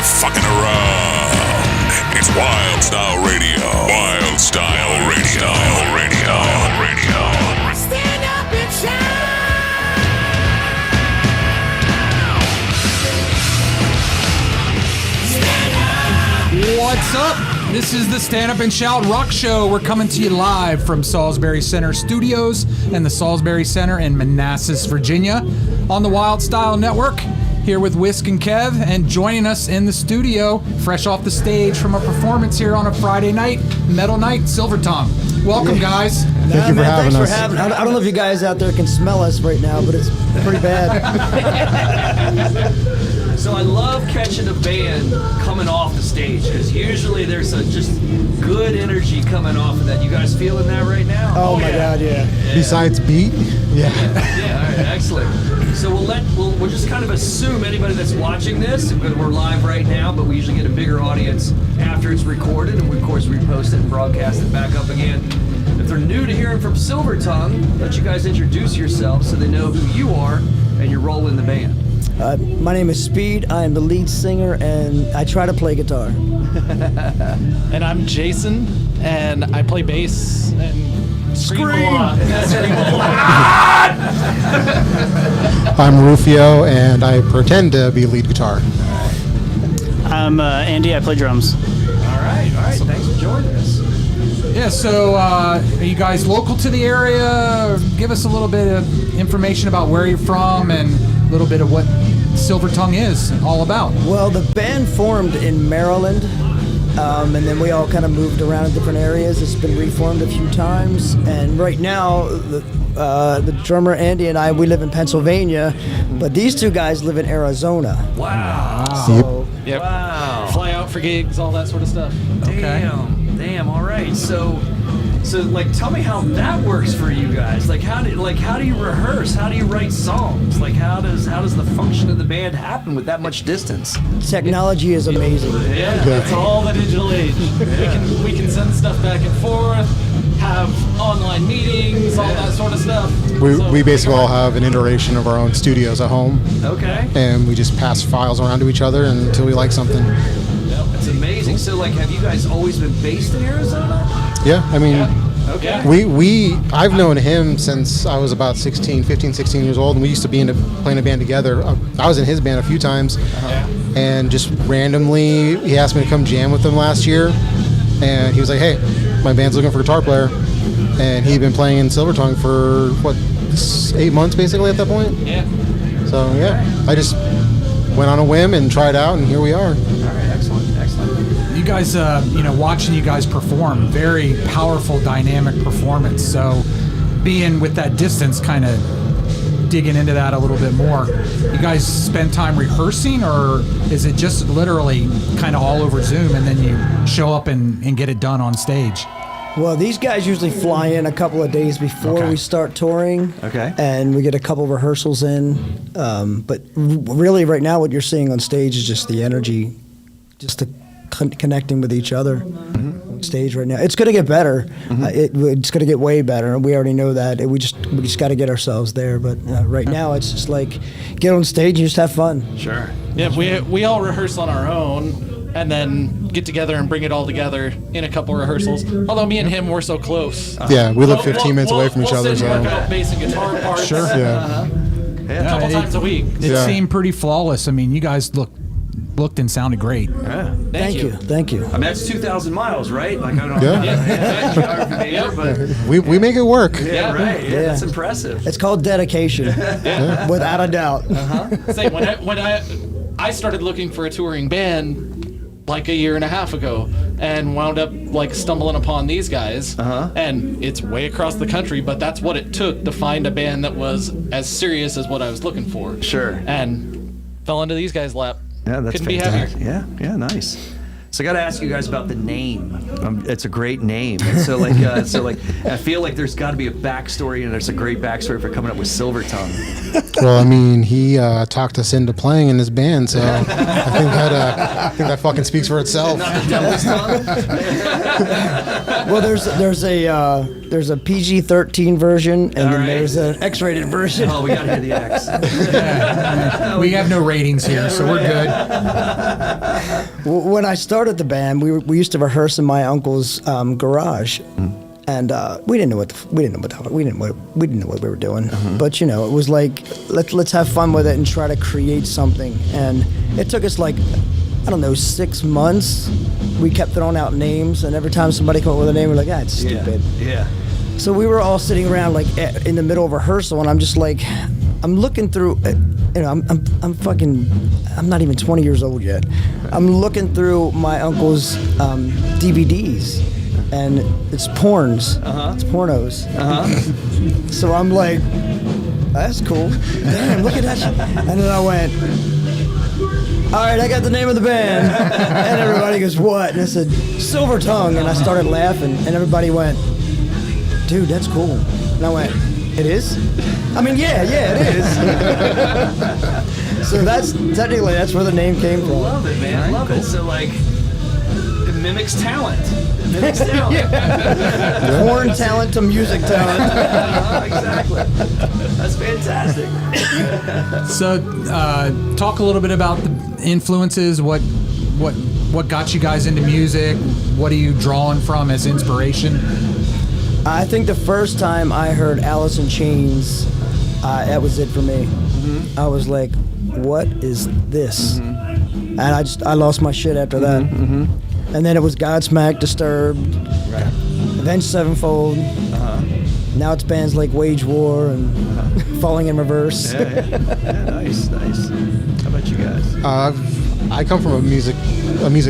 You're fucking around. It's Wild Style Radio. Wild Style Radio. Style Radio. Stand up and shout. What's up? This is the Stand Up and Shout Rock Show. We're coming to you live from Salisbury Center Studios and the Salisbury Center in Manassas, Virginia, on the Wild Style Network. Here with Wisk and Kev, and joining us in the studio, fresh off the stage from a performance here on a Friday night, Metal Night, Silvertung. Welcome, guys. Thank you for having us. I don't know if you guys out there can smell us right now, but it's pretty bad. So I love catching a band coming off the stage, because usually there's just good energy coming off of that. You guys feeling that right now? Oh my God, yeah. Besides beat, Yeah, all right, excellent. So we'll just kind of assume anybody that's watching this, because we're live right now, but we usually get a bigger audience after it's recorded, and we of course repost it and broadcast it back up again. If they're new to hearing from Silvertung, let you guys introduce yourselves so they know who you are and your role in the band. My name is Speed. I am the lead singer, and I try to play guitar. And I'm Jason, and I play bass and scream a lot. I'm Rufio, and I pretend to be lead guitar. I'm Andy. I play drums. All right. Thanks for joining us. Yeah, so are you guys local to the area? Give us a little bit of information about where you're from and a little bit of what Silvertung is all about. Well, the band formed in Maryland, and then we all kind of moved around in different areas. It's been reformed a few times, and right now the drummer Andy and I, we live in Pennsylvania, but these two guys live in Arizona. Wow. So, Yep. Wow. Fly out for gigs, all that sort of stuff. Damn. All right. So like, tell me how that works for you guys. Like, how do you rehearse? How do you write songs? Like, how does the function of the band happen with that much distance? technology is amazing. Yeah, it's all the digital age. We can send stuff back and forth, have online meetings, all that sort of stuff. We basically all have an iteration of our own studios at home, Okay. and we just pass files around to each other until we like something. That's amazing. So, like, have you guys always been based in Arizona? Yeah, I mean, Okay. I've known him since I was about 15, 16 years old, and we used to be playing a band together. I was in his band a few times, and just randomly, he asked me to come jam with him last year, and he was like, hey, my band's looking for a guitar player, and he'd been playing in Silvertung for, 8 months basically at that point? Yeah. So, yeah, I just went on a whim and tried out, and here we are. All right. Excellent. You guys, watching you guys perform, very powerful, dynamic performance. So being with that distance, kind of digging into that a little bit more, you guys spend time rehearsing, or is it just literally kind of all over Zoom and then you show up and get it done on stage? Well, these guys usually fly in a couple of days before we start touring. Okay. And we get a couple rehearsals in. But really, right now, what you're seeing on stage is just the energy, just the connecting with each other on stage right now. It's going to get better. It's going to get way better, and we already know that. We just got to get ourselves there. But right now, it's just like get on stage and just have fun. Sure. Yeah, we all rehearse on our own, and then get together and bring it all together in a couple rehearsals. Although me and him, we're so close. Yeah, we live 15 minutes away from each other. We'll sit and So. work out bass and guitar parts. Sure. Yeah. A couple times a week. It Yeah. seemed pretty flawless. I mean, you guys looked and sounded great. Yeah. Thank you. I mean, that's 2,000 miles, right? Like, I don't know. Yeah. Geography major, but We make it work. yeah, right. Yeah, that's impressive. It's called dedication, without a doubt. Say, when I started looking for a touring band like a year and a half ago, and wound up like stumbling upon these guys, and it's way across the country, but that's what it took to find a band that was as serious as what I was looking for. Sure. And fell into these guys' lap. Yeah, that's Couldn't fantastic. be happier. Yeah, nice. So I got to ask you guys about the name. It's a great name. And so I feel like there's got to be a backstory, and there's a great backstory for coming up with Silvertung. Well, I mean, he talked us into playing in his band, so I think that fucking speaks for itself. Not the devil's tongue. Well, there's a PG-13 version, and then right. there's an X-rated version. Oh, we gotta hear the X. We have no ratings here, so we're good. When I started the band, we used to rehearse in my uncle's garage, and we didn't know what we didn't know what we were doing. But it was like let's have fun with it and try to create something. And it took us like 6 months. We kept throwing out names, and every time somebody came up with a name, we're like, it's stupid. Yeah. So we were all sitting around like in the middle of rehearsal, and I'm just like, I'm looking through, I'm not even 20 years old yet. I'm looking through my uncle's DVDs, and it's porns. It's pornos. So I'm like, that's cool. Damn, look at that shit. And then I went, all right, I got the name of the band. And everybody goes, what? And I said, Silvertung. And I started laughing, and everybody went, dude, that's cool. And I went, it is? I mean, yeah, it is. So that's where the name came from. Love it, man. I love it. So like, it mimics talent. Porn talent to music talent. Exactly. That's fantastic. So, talk a little bit about the influences. What got you guys into music? What are you drawing from as inspiration? I think the first time I heard Alice in Chains, that was it for me. I was like, what is this? And I lost my shit after that. And then it was Godsmack, Disturbed, Avenged Sevenfold. Now it's bands like Wage War and Falling in Reverse. Yeah, nice. How about you guys? I come from a music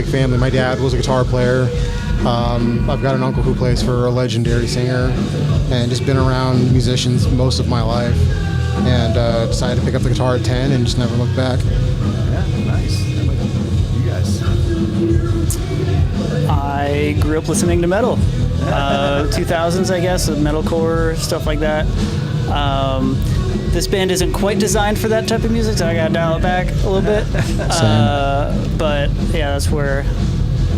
family. My dad was a guitar player. I've got an uncle who plays for a legendary singer, and just been around musicians most of my life. And decided to pick up the guitar at 10 and just never looked back. Yeah, nice. How about you guys? I grew up listening to metal. 2000s, I guess, metalcore, stuff like that. This band isn't quite designed for that type of music, so I gotta dial it back a little bit. But yeah,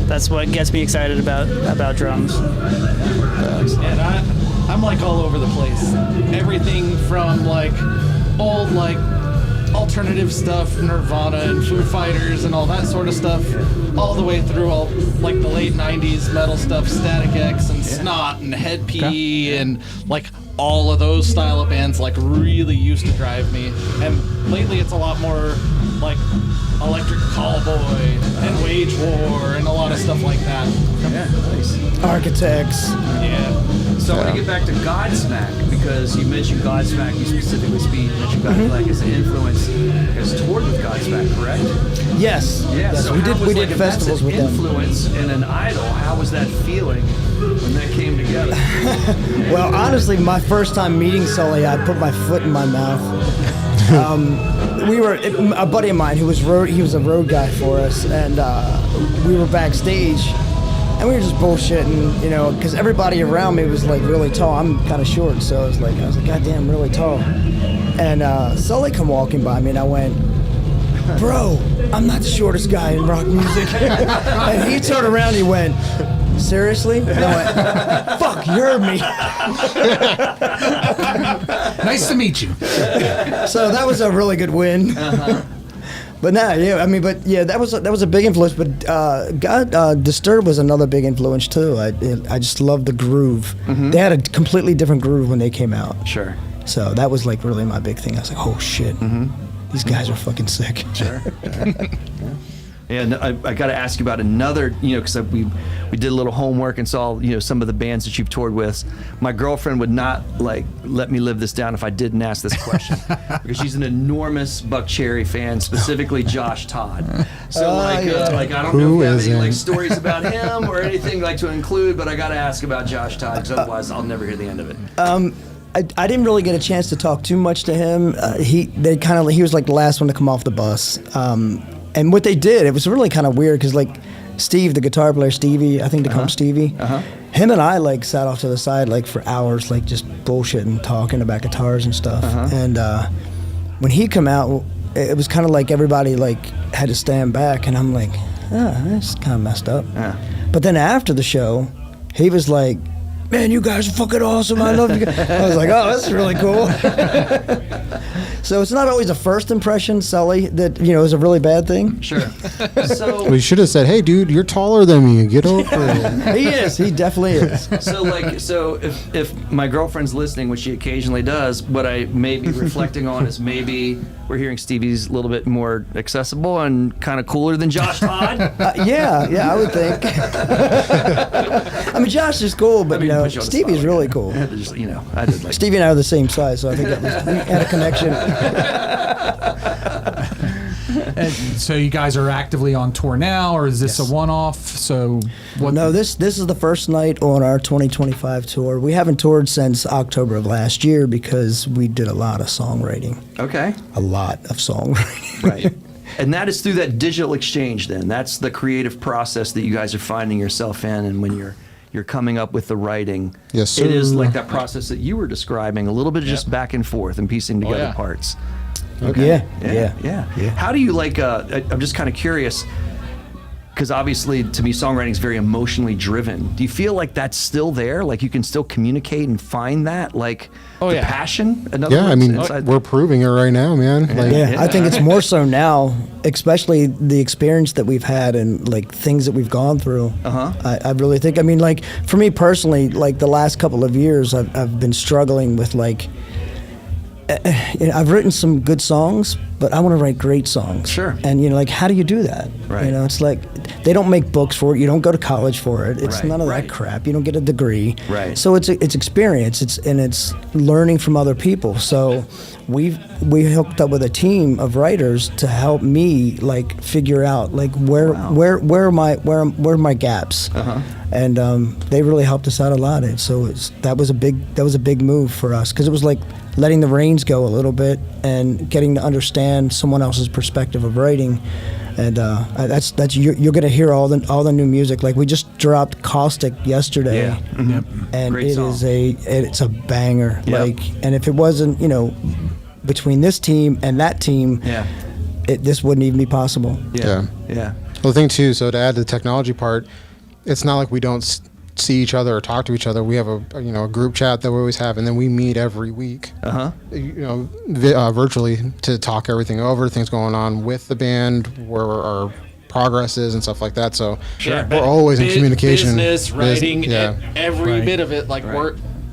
that's what gets me excited about drums. And I'm like all over the place. Everything from like old like alternative stuff, Nirvana and Foo Fighters and all that sort of stuff, all the way through all like the late 90s metal stuff, Static X and Snot and Head P and like all of those style of bands like really used to drive me. And lately it's a lot more like Electric Callboy and Wage War and a lot of stuff like that. Yeah, nice. Architects. Yeah. So I want to get back to Godsmack, because you mentioned Godsmack, you specifically mentioned Godsmack as an influence, has toured with Godsmack, correct? Yes. Yeah, Yes, so we did like, festivals with them. influence and an idol, how was that feeling when that came together? Well, honestly, my first time meeting Sully, I put my foot in my mouth. A buddy of mine he was a road guy for us, and we were backstage, and we were just bullshitting, because everybody around me was like really tall. I'm kind of short, so I was like, goddamn, really tall. And Sully come walking by me, and I went, bro, I'm not the shortest guy in rock music. And he turned around, and he went, seriously? And I went, fuck, you heard me. Nice to meet you. So that was a really good win. But that was a big influence. But Disturbed was another big influence too. I just loved the groove. They had a completely different groove when they came out. Sure. So that was like really my big thing. I was like, oh shit, these guys are fucking sick. Sure. Yeah, no, I got to ask you about another, because we did a little homework and saw, some of the bands that you've toured with. My girlfriend would not let me live this down if I didn't ask this question, because she's an enormous Buck Cherry fan, specifically Josh Todd. So I don't know if you have any stories about him or anything to include, but I got to ask about Josh Todd, because otherwise I'll never hear the end of it. I didn't really get a chance to talk too much to him. He was like the last one to come off the bus. And what they did, it was really kind of weird, because Steve, the guitar player, Stevie, I think they call him Stevie, him and I sat off to the side for hours, just bullshitting, talking about guitars and stuff. And when he come out, it was kind of like everybody like had to stand back, and I'm like, that's kind of messed up. Yeah. But then after the show, he was like, man, you guys are fucking awesome. I love you guys. I was like, oh, that's really cool. So it's not always a first impression, Sully, that, is a really bad thing. Sure. So We should have said, hey, dude, you're taller than me. Get over it. He is. He definitely is. So if my girlfriend's listening, which she occasionally does, what I may be reflecting on is maybe we're hearing Stevie's a little bit more accessible and kind of cooler than Josh Todd. Yeah, I would think. I mean, Josh is cool, but put you on the Stevie's spot. really cool. I had to just, I did like. Stevie and I are the same size, so I think we had a connection. And so you guys are actively on tour now, or is this a one-off? So what? No, this is the first night on our 2025 tour. We haven't toured since October of last year because we did a lot of songwriting. Okay. A lot of songwriting. Right. And that is through that digital exchange then. That's the creative process that you guys are finding yourself in, and when you're coming up with the writing. Yes, sir. It is like that process that you were describing, a little bit of just back and forth and piecing together yeah. parts. Yeah. Yeah. How do you I'm just kind of curious, because obviously to me songwriting is very emotionally driven. Do you feel like that's still there? Like you can still communicate and find that, like the passion? In other Yeah, I words, mean, inside- we're proving it right now, man. Like, Yeah, I think it's more so now, especially the experience that we've had and like things that we've gone through. I really think. I mean, like for me personally, like the last couple of years, I've been struggling with like. I've written some good songs, but I want to write great songs. Sure. And like, how do you do that? Right. It's like they don't make books for it. You don't go to college for it. It's Right, none of right. that crap. You don't get a degree. Right. So it's experience. It's learning from other people. So we hooked up with a team of writers to help me like figure out like where are my gaps. And they really helped us out a lot. And so that was a big move for us because it was like letting the reins go a little bit and getting to understand someone else's perspective of writing. And that's you're gonna hear all the new music. Like we just dropped Caustic yesterday, and Great song. it's a banger. Yep. Like, and if it wasn't between this team and that team, this wouldn't even be possible. Yeah. Well, the thing too, so to add to the technology part, it's not like we don't see each other or talk to each other. We have a group chat that we always have, and then we meet every week. Virtually to talk everything over, things going on with the band, where our progress is and stuff like that. So we're always in communication. Business, writing, yeah. every bit of it. Like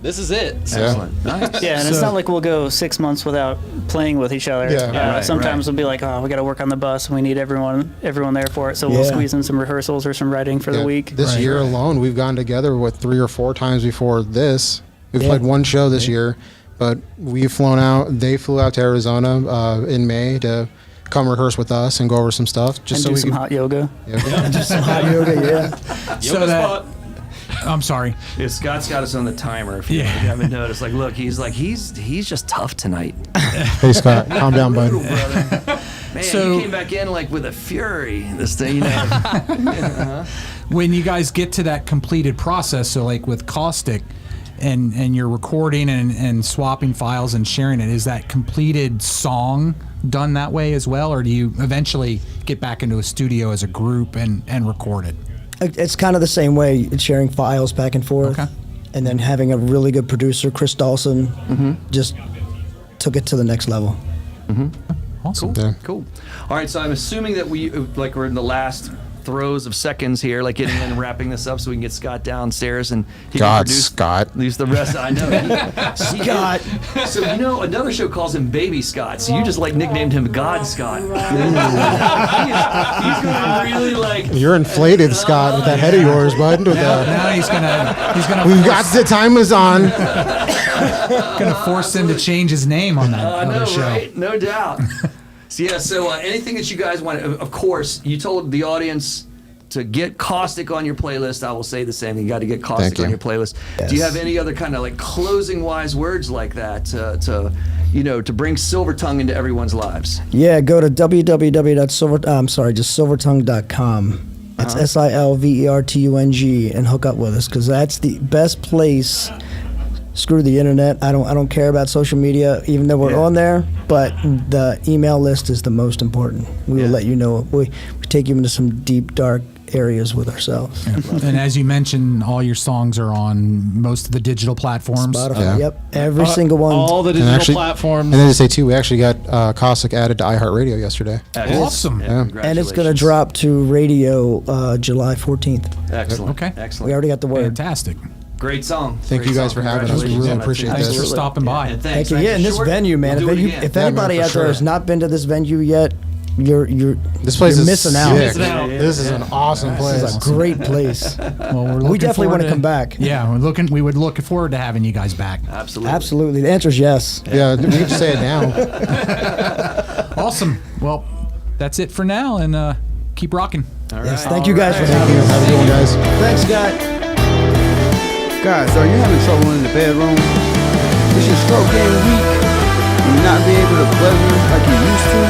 this is it. Excellent. Nice. Yeah, and it's not like we'll go 6 months without playing with each other. Yeah. Right, Sometimes right. we'll be like, oh, we got to work on the bus, and we need everyone there for it. So we'll Yeah. squeeze in some rehearsals or some writing for the week. This year alone, we've gone together 3 or 4 times before this. We've played one show this year, but we've flown out. They flew out to Arizona in May to come rehearse with us and go over some stuff. Just And so do we some can. hot yoga. Just some hot yoga, yeah. So that. I'm sorry. Yeah, Scott's got us on the timer. If you haven't noticed, like, look, he's just tough tonight. Hey Scott, calm down, bud. Brutal, brother. Man, So- you came back in like with a fury. This thing, When you guys get to that completed process, so like with Caustic, and you're recording and swapping files and sharing it, is that completed song done that way as well, or do you eventually get back into a studio as a group and record it? It's kind of the same way. It's sharing files back and forth, Okay. and then having a really good producer, Chris Dawson, just took it to the next level. Awesome. Yeah. Cool. All right, so I'm assuming that we're in the last throes of seconds here, like getting in and wrapping this up so we can get Scott downstairs and he can God, produce Scott. at least the rest. I know. Scott. So another show calls him Baby Scott. So you just like nicknamed him God Scott. he's going to really like. You're inflated, Scott, with that head of yours, bud. Now he's gonna We've got the timers on. gonna force him to change his name on that I other know, show. right? No doubt. So anything that you guys want, of course, you told the audience to get Caustic on your playlist. I will say the same thing. You got to get Caustic Thank you. on your playlist. Do you have any other kind of like closing wise words like that to bring Silvertung into everyone's lives? Yeah, go to silvertung.com. That's Silvertung and hook up with us because that's the best place screw the internet. I don't care about social media, even though we're on there. But the email list is the most important. We will let you know. We take you into some deep, dark areas with ourselves. And as you mentioned, all your songs are on most of the digital platforms. Spotify, yep, every single one. All the digital platforms. And then to say too, we actually got Cossack added to iHeartRadio yesterday. Awesome. And it's going to drop to radio July 14th. Excellent. Okay. Excellent. We already got the word. Fantastic. Great song. Thank Great you guys song. for having us. We really appreciate Thanks this. for stopping by. And thanks. Thank you. Yeah, in this Short, venue, man. we'll do it If again. anybody for out there sure. has not been to this venue yet, you're This place you're is missing out. sick. Missing out. This is an awesome place. This is a great place. Well, we're We looking definitely forward want to come back. Yeah, we would look forward to having you guys back. Absolutely. Absolutely. The answer is yes. Yeah, we can just say it now. Awesome. Well, that's it for now, and keep rocking. All Yes. right. Thank you guys for Thank having you. us. Have a good one, guys. Thanks, Scott. Guys, are you having trouble in the bedroom? Is your stroke getting weak? Do you not be able to pleasure like you used to?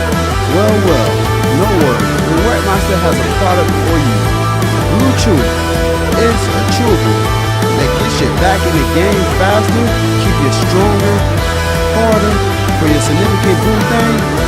Well, no worries. The Wetmeister has a product for you. Blue Chew. It's a chewable that gets you back in the game faster, keep you stronger, harder for your significant boom thing.